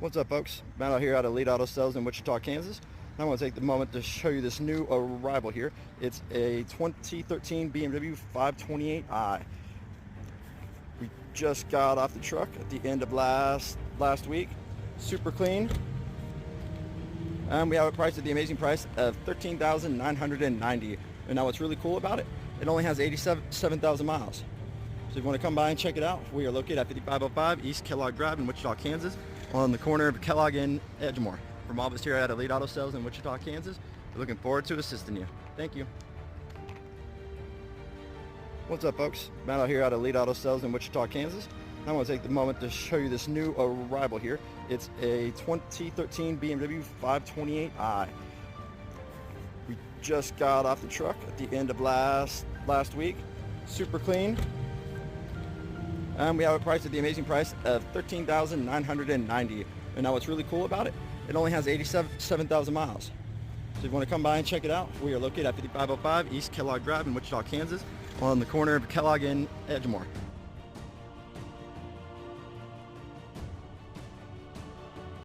What's up, folks? Matt out here out of Lead Auto Sales in Wichita, Kansas. I want to take the moment to show you this new arrival here. It's a 2013 BMW 528i. We just got off the truck at the end of last week. Super clean. And we have it priced at the amazing price of $13,990. And now what's really cool about it, it only has 87,000 miles. So if you want to come by and check it out, we are located at 5505 East Kellogg Drive in Wichita, Kansas, on the corner of Kellogg and Edgemore. From all of us here at Elite Auto Sales in Wichita, Kansas, we're looking forward to assisting you. Thank you. What's up, folks? Matt out here out of Elite Auto Sales in Wichita, Kansas. I want to take the moment to show you this new arrival here. It's a 2013 BMW 528i. We just got off the truck at the end of last week. Super clean. And we have it priced at the amazing price of $13,990. And now what's really cool about it, it only has 87,000 miles. So if you want to come by and check it out, we are located at 5505 East Kellogg Drive in Wichita, Kansas, on the corner of Kellogg and Edgemore.